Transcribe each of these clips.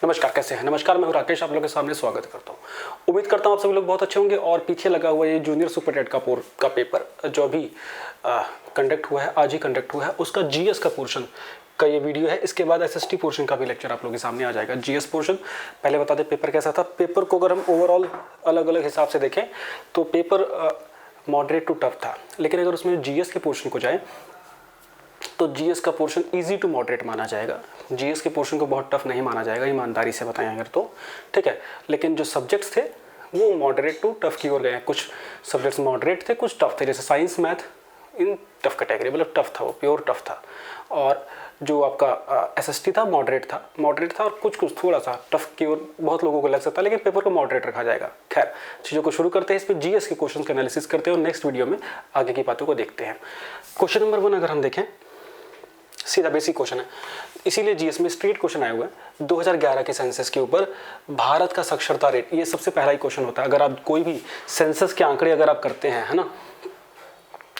नमस्कार, कैसे हैं? नमस्कार, मैं हूं राकेश, आप लोगों के सामने स्वागत करता हूं। उम्मीद करता हूं आप सभी लोग बहुत अच्छे होंगे। और पीछे लगा हुआ ये जूनियर सुपर टेट का पेपर जो अभी कंडक्ट हुआ है, आज ही कंडक्ट हुआ है, उसका जीएस का पोर्शन का ये वीडियो है। इसके बाद एसएसटी पोर्शन का भी लेक्चर आप लोगों के सामने आ जाएगा। जीएस पोर्शन पहले बता दें पेपर कैसा था। पेपर को अगर हम ओवरऑल अलग अलग हिसाब से देखें तो पेपर मॉडरेट टू टफ था, लेकिन अगर उसमें जीएस के पोर्शन को जाए तो जीएस का पोर्शन इजी टू मॉडरेट माना जाएगा। जीएस के पोर्शन को बहुत टफ नहीं माना जाएगा, ईमानदारी से बताएं अगर तो, ठीक है। लेकिन जो सब्जेक्ट्स थे वो मॉडरेट टू टफ की ओर गए हैं। कुछ सब्जेक्ट्स मॉडरेट थे, कुछ टफ थे, जैसे science math in tough category, मतलब टफ था, वो प्योर टफ था। और जो आपका एसएसटी था मॉडरेट था और कुछ थोड़ा सा टफ की ओर बहुत लोगों को लग सकता है, लेकिन पेपर को मॉडरेट रखा जाएगा। खैर, चीज़ों को शुरू करते हैं, इस पर जीएस के क्वेश्चन का एनालिसिस करते हैं और नेक्स्ट वीडियो में आगे की बातों को देखते हैं। क्वेश्चन नंबर 1 अगर हम देखें, सीधा बेसिक क्वेश्चन है, इसीलिए जीएस में स्ट्रेट क्वेश्चन आए हुए हैं। 2011 के सेंसस के ऊपर भारत का साक्षरता रेट, ये सबसे पहला ही क्वेश्चन होता है। अगर आप कोई भी सेंसस के आंकड़े अगर आप करते हैं, है ना,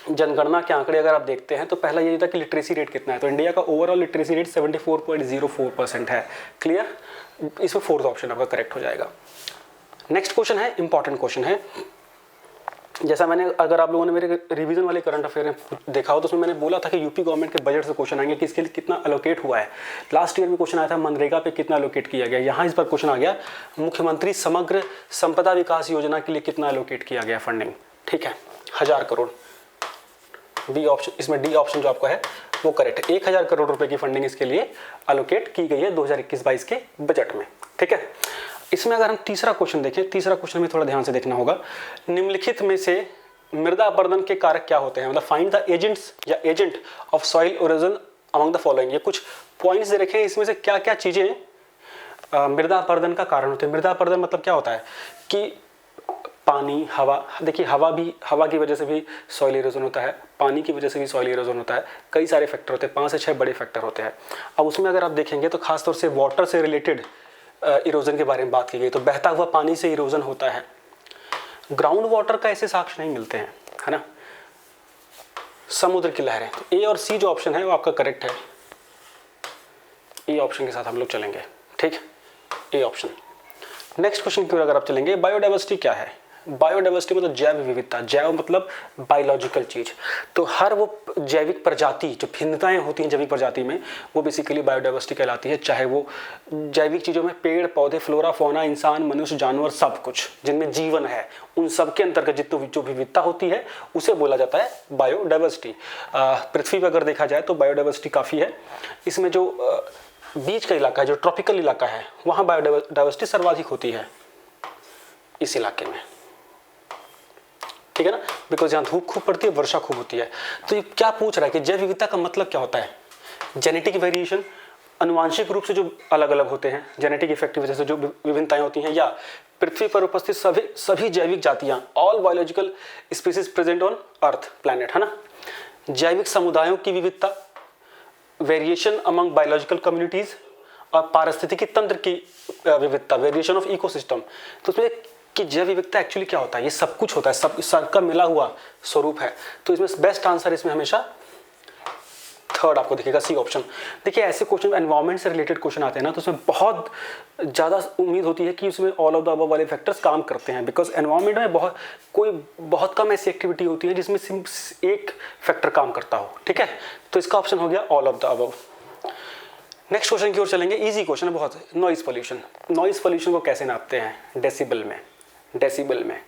जनगणना के आंकड़े अगर आप देखते हैं तो पहला यही था कि लिटरेसी रेट कितना है। तो इंडिया का ओवरऑल लिटरेसी रेट 74.04% है। क्लियर, इसमें फोर्थ ऑप्शन आपका करेक्ट हो जाएगा। नेक्स्ट क्वेश्चन है, इंपॉर्टेंट क्वेश्चन है। जैसा मैंने, अगर आप लोगों ने मेरे रिवीजन वाले करंट अफेयर में देखा हो तो उसमें मैंने बोला था कि यूपी गवर्नमेंट के बजट से क्वेश्चन आएंगे कि इसके लिए कितना अलोकेट हुआ है। लास्ट ईयर में क्वेश्चन आया था मनरेगा पे कितना अलोकेट किया गया। यहाँ इस बार क्वेश्चन आ गया मुख्यमंत्री समग्र संपदा विकास योजना के लिए कितना अलोकेट किया गया फंडिंग। ठीक है, 1000 करोड़। बी ऑप्शन, इसमें डी ऑप्शन जो आपका है वो करेक्ट है। 1000 करोड़ रुपए की फंडिंग इसके लिए अलोकेट की गई है 2021-22 के बजट में। ठीक है, इसमें अगर हम तीसरा क्वेश्चन देखें, तीसरा क्वेश्चन में थोड़ा ध्यान से देखना होगा। निम्नलिखित में से मृदा अपरदन के कारक क्या होते हैं, मतलब फाइंड द एजेंट्स या agent of soil erosion among the following. ये कुछ पॉइंट्स दे रखे हैं, इसमें से क्या क्या चीजें मृदा अपरदन का कारण होते हैं। मृदा अपरदन मतलब क्या होता है कि पानी, हवा, देखिए हवा की वजह से भी सॉइल इरोजन होता है, पानी की वजह से भी सॉइल इरोजन होता है। कई सारे फैक्टर होते हैं, 5 से 6 बड़े फैक्टर होते हैं। अब उसमें अगर आप देखेंगे तो खासतौर से वाटर से रिलेटेड इरोजन के बारे में बात की गई, तो बहता हुआ पानी से इरोजन होता है। ग्राउंड वाटर का ऐसे साक्ष्य नहीं मिलते हैं, है ना। समुद्र की लहरें, तो ए और सी जो ऑप्शन है वो आपका करेक्ट है। ए ऑप्शन के साथ हम लोग चलेंगे, ठीक, ए ऑप्शन। नेक्स्ट क्वेश्चन की ओर अगर आप चलेंगे, बायोडाइवर्सिटी क्या है। बायोडाइवर्सिटी मतलब जैव विविधता, जैव मतलब बायोलॉजिकल चीज। तो हर वो जैविक प्रजाति, जो भिन्नताएं होती हैं जैविक प्रजाति में, वो बेसिकली बायोडाइवर्सिटी कहलाती है। चाहे वो जैविक चीजों में पेड़ पौधे, फ्लोरा फौना, इंसान, मनुष्य, जानवर, सब कुछ जिनमें जीवन है, उन सब के अंतर्गत जितनी जो विविधता होती है उसे बोला जाता है बायोडाइवर्सिटी। पृथ्वी पर अगर देखा जाए तो बायोडाइवर्सिटी काफ़ी है। इसमें जो बीच का इलाका है, जो ट्रॉपिकल इलाका है, वहाँ बायोडाइवर्सिटी सर्वाधिक होती है इस इलाके में, ठीक है ना, बिकॉज यहाँ धूप खूब पड़ती है, वर्षा खूब होती है। तो ये क्या पूछ रहा है कि जैव विविधता का मतलब क्या होता है। जेनेटिक वेरिएशन, अनुवांशिक रूप से जो अलग अलग होते हैं, जेनेटिक इफेक्ट की वजह से जो विभिन्नताएं होती हैं, या पृथ्वी पर उपस्थित सभी जैविक जातियां, all biological species present on earth planet, है ना। जैविक समुदायों की विविधता, वेरिएशन अमंग बायोलॉजिकल कम्युनिटीज, और पारिस्थितिकी तंत्र की विविधता, वेरिएशन ऑफ इकोसिस्टम। तो उसमें कि जैव विविधता एक्चुअली क्या होता है, ये सब कुछ होता है, सबका मिला हुआ स्वरूप है। तो इसमें बेस्ट आंसर इसमें हमेशा थर्ड आपको दिखेगा, सी ऑप्शन। देखिए ऐसे क्वेश्चन एनवायरनमेंट से रिलेटेड क्वेश्चन आते हैं ना, तो उसमें बहुत ज़्यादा उम्मीद होती है कि उसमें ऑल ऑफ द अबव वाले फैक्टर्स काम करते हैं, बिकॉज एनवायरनमेंट में बहुत कम ऐसी एक्टिविटी होती है जिसमें सिर्फ एक फैक्टर काम करता हो, ठीक है। तो इसका ऑप्शन हो गया all of the above. Next question की ओर चलेंगे, इजी क्वेश्चन है बहुत। नॉइज पोल्यूशन, नॉइज पोल्यूशन को कैसे नापते हैं, डेसिबल में,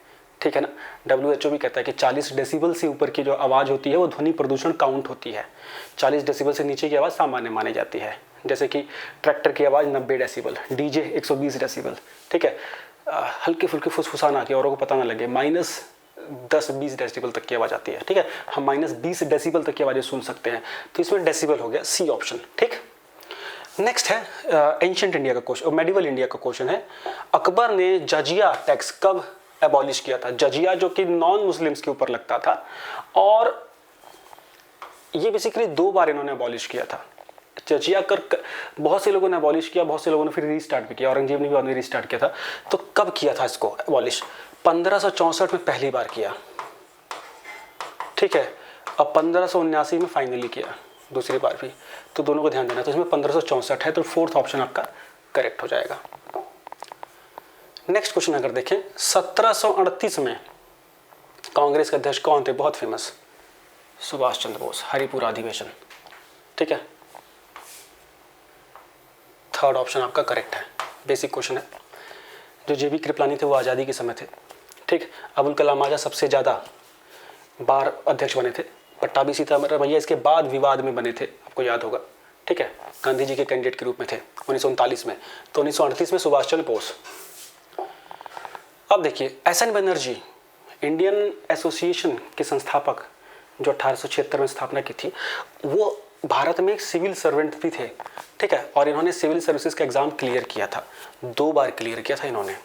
ठीक है ना। WHO भी कहता है कि 40 डेसिबल से ऊपर की जो आवाज़ होती है वो ध्वनि प्रदूषण काउंट होती है। 40 डेसिबल से नीचे की आवाज़ सामान्य मानी जाती है, जैसे कि ट्रैक्टर की आवाज़ 90 डेसिबल, डीजे 120 डेसिबल, ठीक है। हल्के फुल्के फुसफुसाना कि औरों को पता ना लगे, -10-20 डेसिबल तक की आवाज़ आती है, ठीक है। हम -20 डेसिबल तक की आवाज़ें सुन सकते हैं। तो इसमें डेसिबल हो गया, सी ऑप्शन, ठीक। नेक्स्ट है एंशिएंट इंडिया का क्वेश्चन, मेडिवल इंडिया का क्वेश्चन है। अकबर ने जजिया टैक्स कब एबॉलिश किया था। जजिया जो कि नॉन मुस्लिम्स के ऊपर लगता था, और ये बेसिकली 2 बार इन्होंने एबॉलिश किया था। जजिया कर बहुत से लोगों ने एबॉलिश किया, बहुत से लोगों ने फिर रीस्टार्ट भी किया, औरंगजेब ने भी बाद में रीस्टार्ट किया था। तो कब किया था इसको एबॉलिश, 1564 में पहली बार किया, ठीक है, और 1579 में फाइनली किया दूसरी बार भी। तो दोनों को ध्यान देना। तो इसमें 1564 है, तो फोर्थ ऑप्शन आपका करेक्ट हो जाएगा। नेक्स्ट क्वेश्चन अगर देखें, 1738 में कांग्रेस के अध्यक्ष कौन थे? बहुत फेमस, सुभाष चंद्र बोस, हरिपुर अधिवेशन। ठीक है, थर्ड ऑप्शन आपका करेक्ट है। बेसिक क्वेश्चन है। जो जेबी कृपलानी थे वो आज़ादी के समय थे। ठीक, अबुल कलाम आज़ाद सबसे ज़्यादा बार अध्यक्ष बने थे। पट्टाभी सीतारमैया इसके बाद विवाद में बने थे, आपको याद होगा। ठीक है, गांधी जी के कैंडिडेट के रूप में थे 1939 में। तो 1938 में सुभाष चंद्र बोस। अब देखिए, एसएन बनर्जी इंडियन एसोसिएशन के संस्थापक, जो 1876 में स्थापना की थी, वो भारत में एक सिविल सर्वेंट भी थे। ठीक है, और इन्होंने सिविल सर्विसेज का एग्जाम क्लियर किया था, 2 बार क्लियर किया था इन्होंने।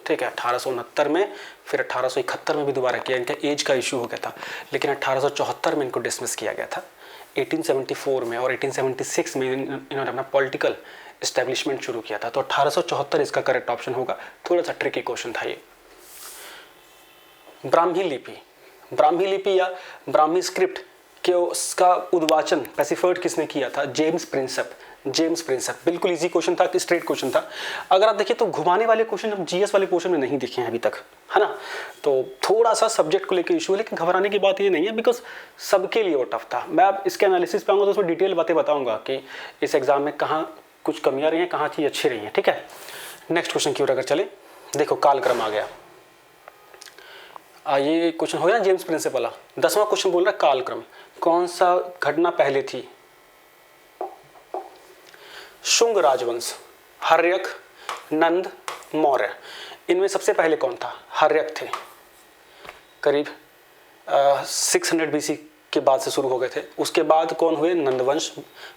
ठीक है, 1869 में, फिर 1871 में भी दोबारा किया। इनका एज का इशू हो गया था, लेकिन 1874 में इनको डिसमिस किया गया था। 1874 में और 1876 में इन्होंने अपना पॉलिटिकल इस्टेब्लिशमेंट शुरू किया था। तो 1874 इसका करेक्ट ऑप्शन होगा। थोड़ा सा ट्रिकी क्वेश्चन था ये। ब्राह्मी लिपि या ब्राह्मी स्क्रिप्ट के उसका उद्वाचन पैसिफर्ड किसने किया था? James Prinsep. बिल्कुल इजी क्वेश्चन था, स्ट्रेट क्वेश्चन था। अगर आप देखिए तो घुमाने वाले क्वेश्चन हम जीएस वाले पोर्शन में नहीं देखे हैं अभी तक, है ना। तो थोड़ा सा सब्जेक्ट को लेकर इशू है, लेकिन घबराने की बात ये नहीं है, बिकॉज सबके लिए वो टफ था। मैं अब इसके एनालिसिस पे आऊँगा तो उसमें डिटेल बातें बताऊँगा कि इस एग्जाम में कहाँ कुछ कमियाँ रही हैं, कहाँ चीज़ अच्छी रही हैं। ठीक है, नेक्स्ट क्वेश्चन की ओर अगर चले, देखो कालक्रम आ गया। ये क्वेश्चन हो गया ना जेम्स प्रिंसेप वाला। 10वां क्वेश्चन बोल रहा है कालक्रम, कौन सा घटना पहले थी? शुंग राजवंश, हर्यक, नंद, मौर्य। इनमें सबसे पहले कौन था? हर्यक थे। करीब 600 बीसी के बाद से शुरू हो गए थे। उसके बाद कौन हुए? नंदवंश,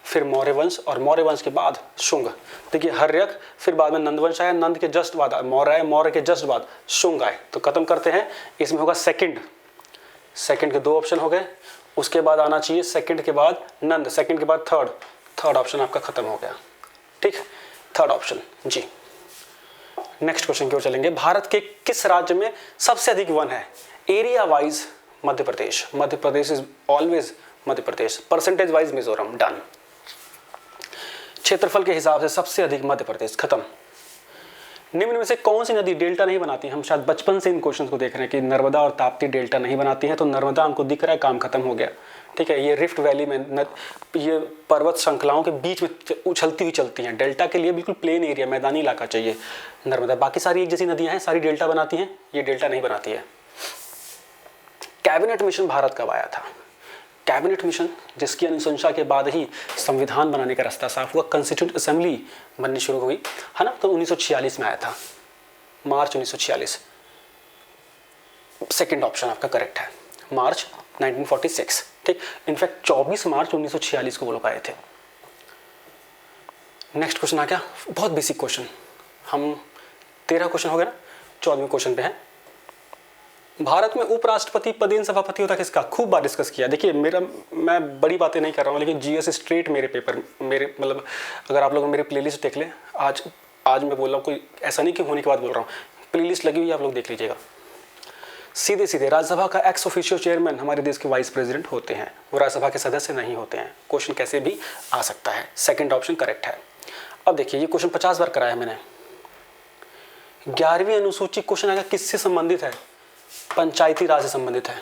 फिर मौर्य वंश, और मौर्य वंश के बाद शुंग। देखिए हर्यक, फिर बाद में नंदवंश आया, नंद के जस्ट बाद मौर्य आए, मौर्य के जस्ट बाद शुंग आए। तो खत्म करते हैं, इसमें होगा सेकंड के 2 ऑप्शन हो गए। उसके बाद आना चाहिए सेकंड के बाद नंद, सेकंड के बाद थर्ड ऑप्शन आपका खत्म हो गया। ठीक, थर्ड ऑप्शन जी। नेक्स्ट क्वेश्चन की ओर चलेंगे। भारत के किस राज्य में सबसे अधिक वन है? Area wise Madhya Pradesh is always Madhya Pradesh, percentage wise Mizoram. Done. क्षेत्रफल के हिसाब से सबसे अधिक मध्य प्रदेश। खत्म। निम्न में से कौन सी नदी डेल्टा नहीं बनाती? हम शायद बचपन से इन क्वेश्चंस को देख रहे हैं कि नर्मदा और ताप्ती डेल्टा नहीं बनाती हैं। तो नर्मदा हमको दिख रहा है, काम खत्म हो गया। ठीक है, ये रिफ्ट वैली में ये पर्वत श्रृंखलाओं के बीच में उछलती हुई चलती हैं। डेल्टा के लिए बिल्कुल प्लेन एरिया, मैदानी इलाका चाहिए नर्मदा। बाकी सारी एक जैसी नदियां हैं, सारी डेल्टा बनाती हैं, ये डेल्टा नहीं बनाती है। कैबिनेट मिशन भारत कब आया था? कैबिनेट मिशन जिसकी अनुशंसा के बाद ही संविधान बनाने का रास्ता साफ हुआ, कॉन्स्टिट्यूंट असेंबली बननी शुरू हुई, है ना। तो 1946 में आया था, मार्च 1946। सेकंड ऑप्शन आपका करेक्ट है, मार्च 1946। ठीक, इनफैक्ट 24 मार्च 1946 को वो लोग आए थे। नेक्स्ट क्वेश्चन आ गया, बहुत बेसिक क्वेश्चन। हम 13 क्वेश्चन हो गए ना, 14वें क्वेश्चन पे है। भारत में उपराष्ट्रपति पदेन सभापति होता किसका? खूब बार डिस्कस किया। देखिए मैं बड़ी बातें नहीं कर रहा हूँ, लेकिन जीएस स्ट्रेट मेरे पेपर, मेरे मतलब अगर आप लोग मेरे प्लेलिस्ट देख लें, आज मैं बोल रहा हूँ, कोई ऐसा नहीं कि होने के बाद बोल रहा हूँ, प्लेलिस्ट लगी हुई है, आप लोग देख लीजिएगा। सीधे राज्यसभा का एक्स ऑफिशियो चेयरमैन हमारे देश के वाइस प्रेसिडेंट होते हैं, वो राज्यसभा के सदस्य नहीं होते हैं। क्वेश्चन कैसे भी आ सकता है, सेकंड ऑप्शन करेक्ट है। अब देखिए ये क्वेश्चन 50 बार कराया मैंने। 11वीं अनुसूची क्वेश्चन आएगा किससे संबंधित है? पंचायती राज से संबंधित है।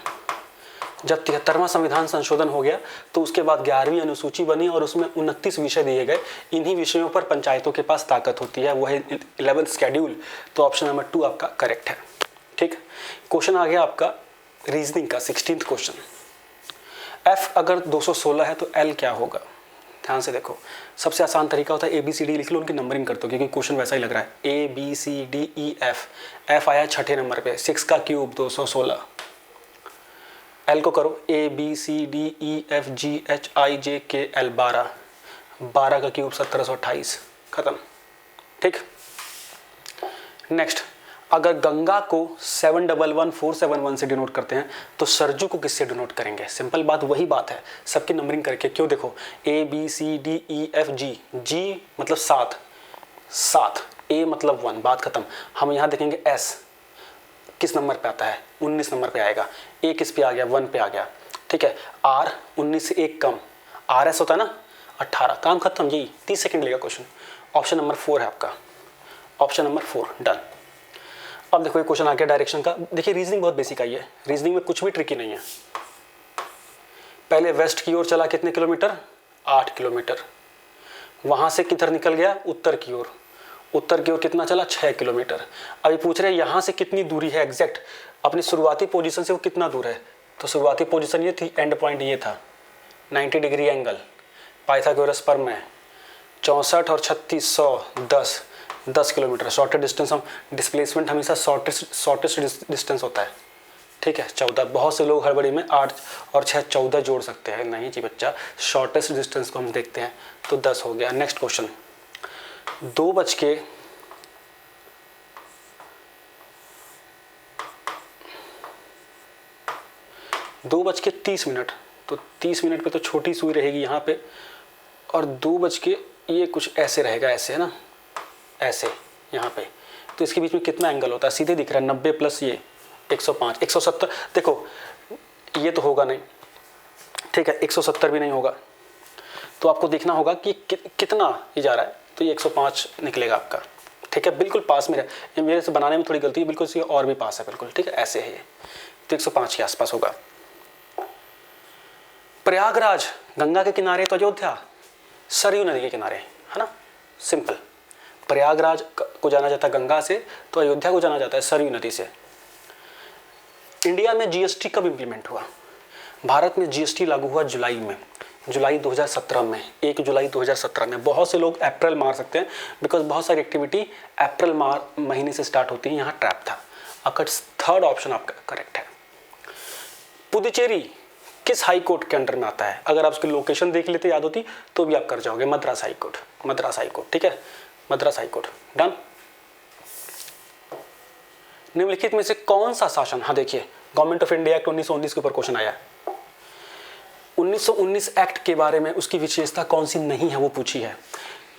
जब 73वां संविधान संशोधन हो गया तो उसके बाद 11वीं अनुसूची बनी और उसमें 29 विषय दिए गए। इन्हीं विषयों पर पंचायतों के पास ताकत होती है, वो है 11th शेड्यूल। तो ऑप्शन नंबर 2 आपका करेक्ट है। ठीक, क्वेश्चन आ गया आपका रीजनिंग का 16th क्वेश्चन। एफ अगर 216 है तो एल क्या होगा? ध्यान से देखो, सबसे आसान तरीका होता है ABCD लिख लो, उनकी नंबरिंग कर दो, क्योंकि क्वेश्चन वैसा ही लग रहा है। ABCDEF, एफ आया 6ठे नंबर पे, 6 का क्यूब 216। एल को करो ABCDEFGHIJKL 12 का क्यूब 1728। खत्म। ठीक, नेक्स्ट, अगर गंगा को 711471 से डिनोट करते हैं तो सरजू को किससे डिनोट करेंगे? सिंपल बात, वही बात है, सबकी नंबरिंग करके। क्यों? देखो ABCDEFG, G मतलब 7, A मतलब 1, बात खत्म। हम यहाँ देखेंगे S किस नंबर पे आता है? 19 नंबर पे आएगा। A किस पे आ गया? 1 पे आ गया। ठीक है, R 19 से 1 कम, RS होता है ना, 18, काम खत्म, यही 30 सेकंड लेगा क्वेश्चन। ऑप्शन नंबर 4 है आपका, ऑप्शन नंबर 4 डन। अब देखो ये क्वेश्चन आ गया डायरेक्शन का। देखिए रीजनिंग बहुत बेसिक आई है, रीजनिंग में कुछ भी ट्रिकी नहीं है। पहले वेस्ट की ओर चला कितने किलोमीटर, 8 किलोमीटर। वहां से किधर निकल गया, उत्तर की ओर। उत्तर की ओर कितना चला, 6 किलोमीटर। अभी पूछ रहे हैं यहाँ से कितनी दूरी है एग्जैक्ट, अपनी शुरुआती पोजीशन से वो कितना दूर है। तो शुरुआती पोजीशन ये थी, एंड पॉइंट ये था, 90 डिग्री एंगल। पाइथागोरस पर में 64 और 36 100 10 किलोमीटर। शॉर्टेस्ट डिस्टेंस, हम डिस्प्लेसमेंट हमेशा शॉर्टेस्ट डिस्टेंस होता है, ठीक है 14। बहुत से लोग हड़बड़ी में 8 और 6 14 जोड़ सकते हैं, नहीं जी बच्चा, शॉर्टेस्ट डिस्टेंस को हम देखते हैं। तो 10 हो गया। Next question, 2:30। तो 30 मिनट पे तो छोटी सुई रहेगी यहाँ पे, और 2 बज के ये कुछ ऐसे रहेगा, ऐसे है ना, ऐसे यहाँ पे। तो इसके बीच में कितना एंगल होता है, सीधे दिख रहा है 90 प्लस ये 105 170। देखो ये तो होगा नहीं, ठीक है 170 भी नहीं होगा। तो आपको देखना होगा कि कितना ये जा रहा है। तो ये 105 निकलेगा आपका, ठीक है बिल्कुल पास में है। मेरे से बनाने में थोड़ी गलती है, बिल्कुल से और भी पास है बिल्कुल, ठीक है ऐसे है ये। तो 105 के आसपास होगा। प्रयागराज गंगा के किनारे तो अयोध्या सरयू नदी के किनारे, है ना, सिंपल। प्रयागराज को जाना जाता है गंगा से, तो अयोध्या को जाना जाता है सरयू नदी से। इंडिया में जीएसटी कब इंप्लीमेंट हुआ, भारत में जीएसटी लागू हुआ जुलाई में, जुलाई 2017 में, 1 जुलाई 2017 में। बहुत से लोग अप्रैल मार सकते हैं, बिकॉज बहुत सारी एक्टिविटी अप्रैल महीने से स्टार्ट होती है, यहाँ ट्रैप था। आपका थर्ड ऑप्शन आपका करेक्ट है। पुदुचेरी किस हाई कोर्ट के अंडर में आता है, अगर आप उसकी लोकेशन देख लेते याद होती तो भी आप कर जाओगे, Madras high court, Madras high court, ठीक है मद्रास हाई कोर्ट डन। निम्नलिखित में से कौन सा शासन, हाँ देखिए गवर्नमेंट ऑफ इंडिया एक्ट 1919 के ऊपर क्वेश्चन आया। 1919 एक्ट के बारे में उसकी विशेषता कौन सी नहीं है वो पूछी है।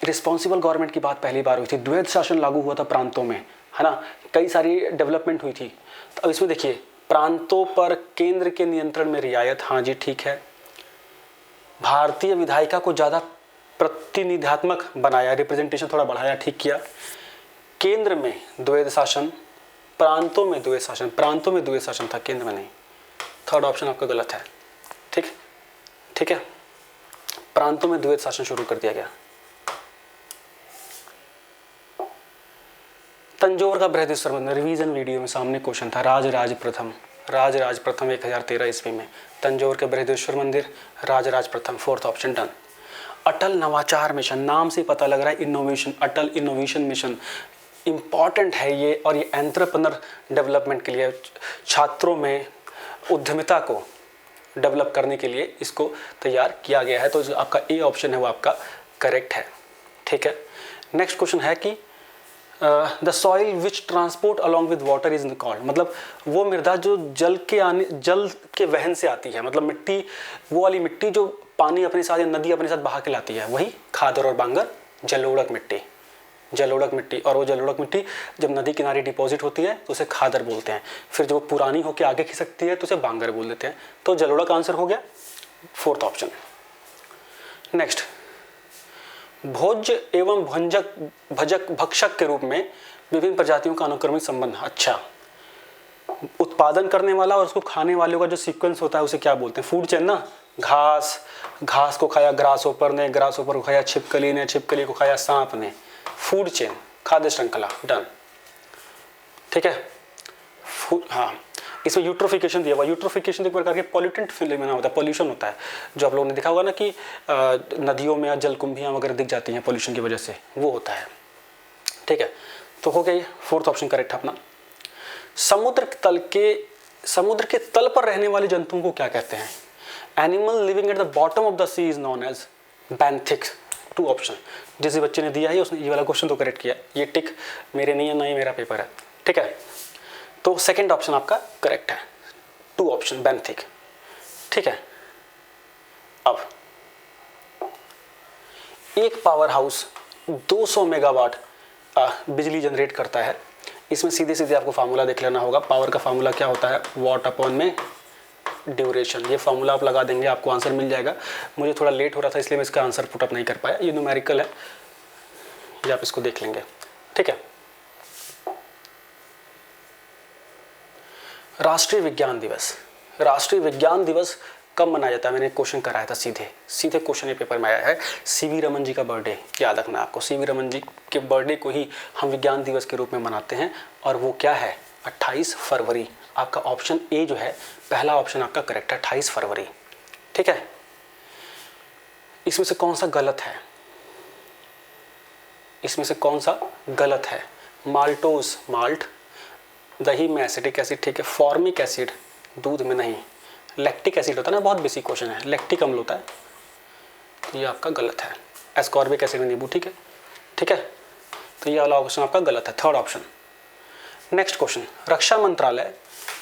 रिस्पॉन्सिबल गवर्नमेंट की बात पहली बार हुई थी, द्वैध शासन लागू हुआ था प्रांतों में, है ना, कई सारी डेवलपमेंट हुई थी। तो अब इसमें देखिए प्रांतों पर केंद्र के नियंत्रण में रियायत, हाँ जी ठीक है। भारतीय विधायिका को ज़्यादा प्रतिनिधात्मक बनाया, रिप्रेजेंटेशन थोड़ा बढ़ाया, ठीक किया। केंद्र में द्वैध शासन, प्रांतों में द्वैध शासन, प्रांतों में द्वैध शासन था, केंद्र में नहीं। थर्ड ऑप्शन आपका गलत है, ठीक ठीक है, प्रांतों में द्वैध शासन शुरू कर दिया गया। तंजौर का बृहदेश्वर मंदिर, रिवीजन वीडियो में सामने क्वेश्चन था, राजराज प्रथम 1013 ईस्वी में तंजौर के बृहदेश्वर मंदिर, राजराज प्रथम, फोर्थ ऑप्शन डन। अटल नवाचार मिशन, नाम से पता लग रहा है इनोवेशन, अटल इनोवेशन मिशन इंपॉर्टेंट है ये, और ये एंटरप्रेन्योर डेवलपमेंट के लिए, छात्रों में उद्यमिता को डेवलप करने के लिए इसको तैयार किया गया है। तो जो आपका ए ऑप्शन है वो आपका करेक्ट है, ठीक है। नेक्स्ट क्वेश्चन है कि the soil which transport along with water is called, मतलब वो मृदा जो जल के वहन से आती है, मतलब मिट्टी, वो वाली मिट्टी जो पानी अपने साथ या नदी अपने साथ बहा के लाती है, वही खादर और बांगर, जलोढ़क मिट्टी, जलोढ़क मिट्टी। और वो जलोढ़क मिट्टी जब नदी किनारे डिपॉजिट होती है तो उसे खादर बोलते हैं, फिर जब वो पुरानी होकर आगे खिसकती है तो उसे बांगर बोल देते हैं। तो जलोढ़क आंसर हो गया, फोर्थ ऑप्शन। नेक्स्ट, भोज्य एवं भक्षक के रूप में विभिन्न प्रजातियों का अनुक्रमिक संबंध, अच्छा उत्पादन करने वाला और उसको खाने वालों का जो सीक्वेंस होता है उसे क्या बोलते हैं, फूड चेन ना। घास को खाया ग्रास ओपर ने, ग्रास ओपर को खाया छिपकली ने, छिपकली को खाया सांप ने, फूड चेन, खाद्य श्रृंखला डन, ठीक है। हाँ, इसमें यूट्रोफिकेशन दिया हुआ, यूट्रोफिकेशन एक प्रकार के पॉल्यूटेंट फिनोमेना होता है, पॉल्यूशन होता है, जो आप लोगों ने देखा होगा ना कि नदियों में जलकुंभियाँ वगैरह दिख जाती हैं पॉल्यूशन की वजह से, वो होता है, ठीक है। तो हो गया ये फोर्थ ऑप्शन करेक्ट अपना। समुद्र के तल पर रहने वाले जंतुओं को क्या कहते हैं, animal living at the bottom of the sea is known as benthic, two option. जिस बच्चे ने दिया है उसने ये वाला क्वेश्चन तो करेक्ट किया, ये टिक मेरे नहीं है ना, ये मेरा पेपर है, ठीक है। तो सेकंड ऑप्शन आपका करेक्ट है, टू ऑप्शन बैंथिक, ठीक है। अब एक पावर हाउस 200 मेगावाट बिजली जनरेट करता है। इसमें सीधे सीधे आपको फार्मूला देख लेना होगा, पावर का फार्मूला क्या होता है, वॉट अपॉन में ड्यूरेशन। ये फॉर्मूला आप लगा देंगे, आपको आंसर मिल जाएगा। मुझे थोड़ा लेट हो रहा था इसलिए मैं इसका आंसर पुटअप नहीं कर पाया। ये न्यूमेरिकल है, ये आप इसको देख लेंगे, ठीक है। राष्ट्रीय विज्ञान दिवस। राष्ट्रीय विज्ञान दिवस कब मनाया जाता है? मैंने एक क्वेश्चन कराया था, सीधे क्वेश्चन ये पेपर में आया है। सीवी रमन जी का बर्थडे याद रखना आपको। सीवी रमन जी के बर्थडे को ही हम विज्ञान दिवस के रूप में मनाते हैं, और वो क्या है? 28 फरवरी। आपका ऑप्शन ए जो है, पहला ऑप्शन आपका करेक्ट है, 28 फरवरी, ठीक है। इसमें से कौन सा गलत है? इसमें से कौन सा गलत है? माल्टोज, माल्ट, दही में एसिटिक एसिड, ठीक है। फॉर्मिक एसिड, दूध में नहीं। लैक्टिक एसिड होता है ना, बहुत बेसिक क्वेश्चन है, लैक्टिक अम्ल होता है, तो ये आपका गलत है। एस्कॉर्बिक एसिड में नींबू, ठीक है, ठीक है। तो ये वाला ऑप्शन आपका गलत है, थर्ड ऑप्शन। नेक्स्ट क्वेश्चन, रक्षा मंत्रालय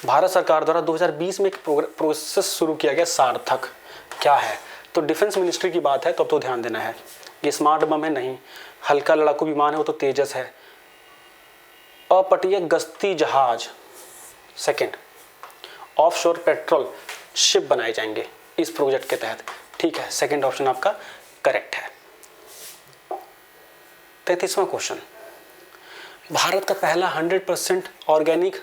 भारत सरकार द्वारा 2020 में एक प्रोसेस शुरू किया गया, सार्थक, क्या है? तो डिफेंस मिनिस्ट्री की बात है, तो अब तो ध्यान देना है। ये स्मार्ट बम है? नहीं। हल्का लड़ाकू विमान है, वो तो तेजस है। अपतटीय गश्ती जहाज, सेकंड। ऑफशोर पेट्रोल शिप बनाए जाएंगे इस प्रोजेक्ट के तहत, ठीक है। सेकंड ऑप्शन आपका करेक्ट है। 33वां क्वेश्चन, भारत का पहला 100% organic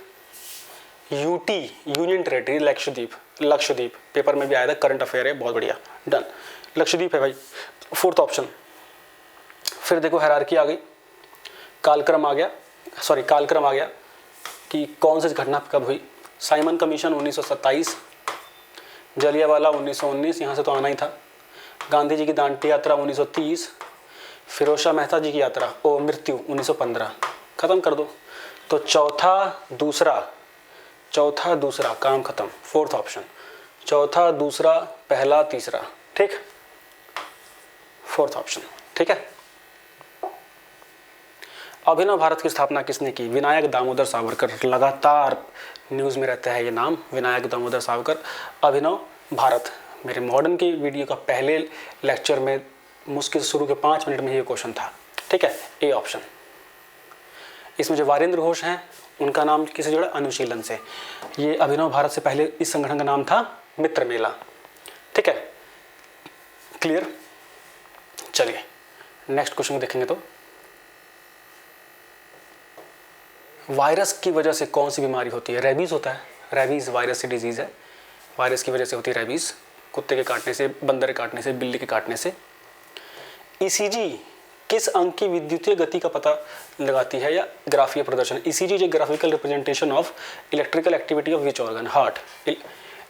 UT, union territory, Lakshadweep. Lakshadweep paper में भी आया था, करंट अफेयर है, बहुत बढ़िया, डन। लक्षद्वीप है भाई, फोर्थ ऑप्शन। फिर देखो हायरार्की आ गई, कालक्रम आ गया, सॉरी कालक्रम आ गया कि कौन सी घटना कब हुई। साइमन कमीशन 1927, जलियांवाला 1919, यहाँ से तो आना ही था। गांधी जी की दांडी यात्रा 1930, फिरोज शाह मेहता जी की यात्रा मृत्यु 1915। खत्म कर दो, तो चौथा दूसरा काम खत्म, फोर्थ ऑप्शन। चौथा दूसरा पहला तीसरा, ठीक, फोर्थ ऑप्शन, ठीक है। अभिनव भारत की स्थापना किसने की? विनायक दामोदर सावरकर। लगातार न्यूज़ में रहता है ये नाम, विनायक दामोदर सावरकर। अभिनव भारत, मेरे मॉडर्न की वीडियो का पहले लेक्चर में मुश्किल शुरू के 5 मिनट में ये क्वेश्चन था, ठीक है, ए ऑप्शन। इसमें जो वीरेंद्र घोष हैं, उनका नाम किससे जुड़ा? अनुशीलन से। ये अभिनव भारत से पहले इस संगठन का नाम था मित्र मेला, ठीक है, क्लियर। चलिए नेक्स्ट क्वेश्चन को देखेंगे। तो वायरस की वजह से कौन सी बीमारी होती है? रेबीज होता है, रेबीज वायरस से डिजीज़ है, वायरस की वजह से होती है रेबीज, कुत्ते के काटने से, बंदर के काटने से, बिल्ली के काटने से। ईसीजी किस अंग की विद्युतीय गति का पता लगाती है या ग्राफीय प्रदर्शन? ECG is a graphical representation of electrical activity of which organ? Heart.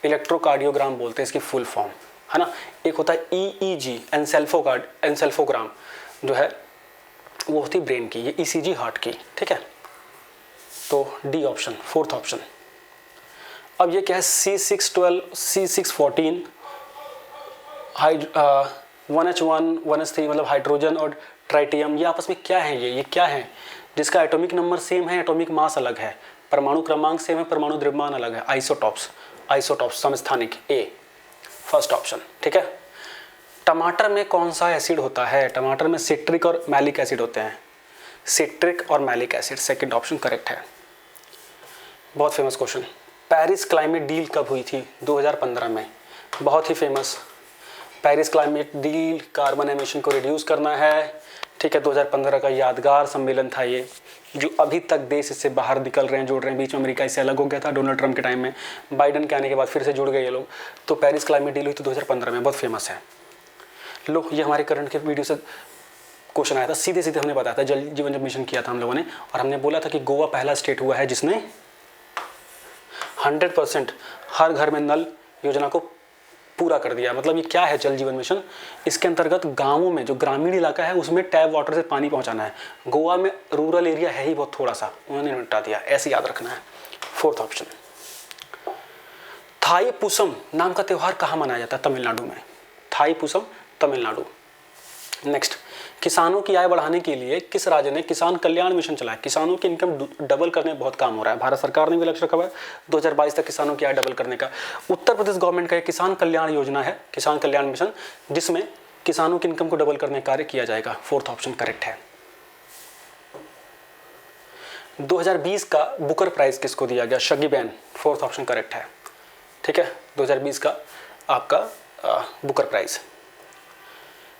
Electrocardiogram बोलते हैं इसकी फुल फॉर्म, है ना। एक होता है ईईजी, एनसेल्फोग्राम जो है वो होती है ब्रेन की, ये ईसीजी हार्ट की, ठीक है। तो डी ऑप्शन, फोर्थ ऑप्शन। अब ये क्या है? C612, C614, 1H1, 1H3, मतलब हाइड्रोजन और ट्राइटियम, ये आपस में क्या है? ये क्या है? जिसका एटॉमिक नंबर सेम है, एटॉमिक मास अलग है, परमाणु क्रमांक सेम है, परमाणु द्रव्यमान अलग है। आइसोटॉप्स समस्थानिक, ए, फर्स्ट ऑप्शन, ठीक है। टमाटर में कौन सा एसिड होता है? टमाटर में सिट्रिक और मैलिक एसिड होते हैं, सिट्रिक और malic acid, second option correct है। बहुत famous question, Paris climate deal कब हुई थी? 2015 में, बहुत ही famous. Paris climate deal, carbon emission को रिड्यूस करना है, ठीक है। 2015 का यादगार सम्मेलन था ये, जो अभी तक देश इससे बाहर निकल रहे हैं, जुड़ रहे हैं। बीच में अमेरिका इससे अलग हो गया था डोनाल्ड ट्रंप के टाइम में, बाइडन के आने के बाद फिर से जुड़ गए ये लोग। तो पेरिस क्लाइमेट डील हुई थी 2015 में, बहुत फेमस है। लो, ये हमारे करंट के वीडियो से क्वेश्चन आया था, सीधे सीधे हमने बताया था, जल जीवन जब मिशन किया था हम लोगों ने, और हमने बोला था कि गोवा पहला स्टेट हुआ है जिसने 100% हर घर में नल योजना को पूरा कर दिया। मतलब ये क्या है जल जीवन मिशन? इसके अंतर्गत गांवों में, जो ग्रामीण इलाका है उसमें टैप वाटर से पानी पहुंचाना है। गोवा में रूरल एरिया है ही बहुत थोड़ा सा, उन्होंने निपटा दिया, ऐसे याद रखना है, फोर्थ ऑप्शन। थाईपुसम नाम का त्यौहार कहाँ मनाया जाता है? तमिलनाडु में, थाईपुसम तमिलनाडु। नेक्स्ट, किसानों की आय बढ़ाने के लिए किस राज्य ने किसान कल्याण मिशन चलाया? किसानों की इनकम डबल करने में बहुत काम हो रहा है, भारत सरकार ने भी लक्ष्य रखा हुआ है 2022 तक किसानों की आय डबल करने का। उत्तर प्रदेश गवर्नमेंट का एक किसान कल्याण योजना है, किसान कल्याण मिशन, जिसमें किसानों की इनकम को डबल करने का कार्य किया जाएगा, फोर्थ ऑप्शन करेक्ट है। 2020 का बुकर प्राइज किसको दिया गया? Shuggie ban, fourth option correct है। ठीक है, 2020 का आपका बुकर प्राइज।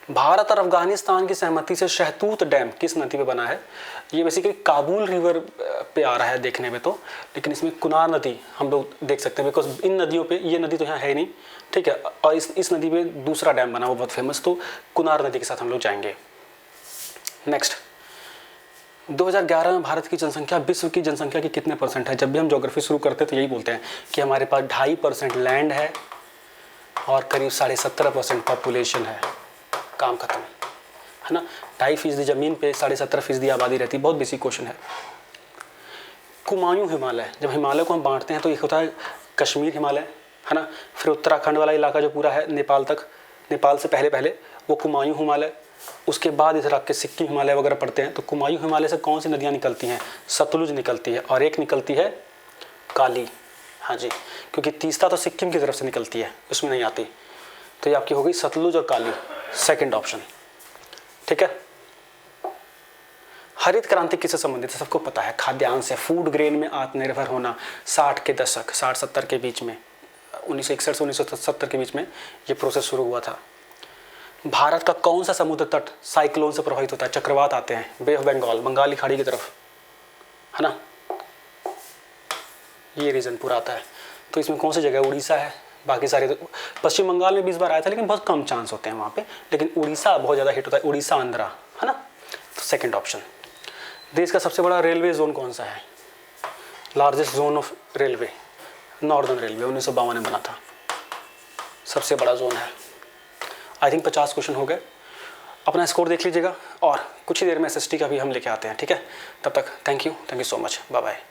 भारत और अफगानिस्तान की सहमति से शहतूत डैम किस नदी पे बना है? ये बेसिकली काबुल रिवर पे आ रहा है देखने में तो, लेकिन इसमें कुनार नदी हम लोग देख सकते हैं, बिकॉज इन नदियों पे, ये नदी तो यहाँ है नहीं, ठीक है, और इस नदी पे दूसरा डैम बना वो बहुत फेमस, तो कुनार नदी के साथ हम लोग जाएंगे। नेक्स्ट, 2011 में भारत की जनसंख्या विश्व की जनसंख्या की कितने परसेंट है? जब भी हम ज्योग्राफी शुरू करते हैं तो यही बोलते हैं कि हमारे पास 2.5% लैंड है और करीब 17.5% पॉपुलेशन है। काम खत्म, है ना। 2.5% ज़मीन पे 17.5% आबादी रहती है। बहुत बेसिक क्वेश्चन है। कुमायूं हिमालय, जब हिमालय को हम बांटते हैं तो एक होता है कश्मीर हिमालय, है ना, फिर उत्तराखंड वाला इलाका जो पूरा है नेपाल तक, नेपाल से पहले वो कुमायूं हिमालय, उसके बाद इधर आपके सिक्किम हिमालय वगैरह पड़ते हैं। तो कुमायूं हिमालय से कौन सी नदियाँ निकलती हैं? सतलुज निकलती है और एक निकलती है काली, हाँ जी, क्योंकि तीस्ता तो सिक्किम की तरफ से निकलती है, उसमें नहीं आती। तो ये आपकी हो गई सतलुज और काली, सेकंड ऑप्शन, ठीक है। हरित क्रांति किससे संबंधित है? सबको पता है, खाद्यान्न से, फूड ग्रेन में आत्मनिर्भर होना। 60 के दशक, 60-70 के बीच में, 1961 से 1970 के बीच में ये प्रोसेस शुरू हुआ था। भारत का कौन सा समुद्र तट साइक्लोन से प्रभावित होता है? चक्रवात आते हैं, बे ऑफ बंगाल, बंगाली खाड़ी की तरफ, है ना, ये रीजन पूरा आता है। तो इसमें कौन सी जगह? उड़ीसा है। बाकी सारे तो पश्चिम बंगाल में 20 बार आया था, लेकिन बहुत कम चांस होते हैं वहाँ पे, लेकिन उड़ीसा बहुत ज़्यादा हिट होता है, उड़ीसा, आंध्रा, है ना। तो सेकंड ऑप्शन। देश का सबसे बड़ा रेलवे जोन कौन सा है? Largest zone of railway, northern railway, 1952 में बना था, सबसे बड़ा जोन है। आई थिंक 50 क्वेश्चन हो गए। अपना स्कोर देख लीजिएगा और कुछ ही देर में SST का भी हम लेके आते हैं, ठीक है। तब तक thank you so much, bye bye.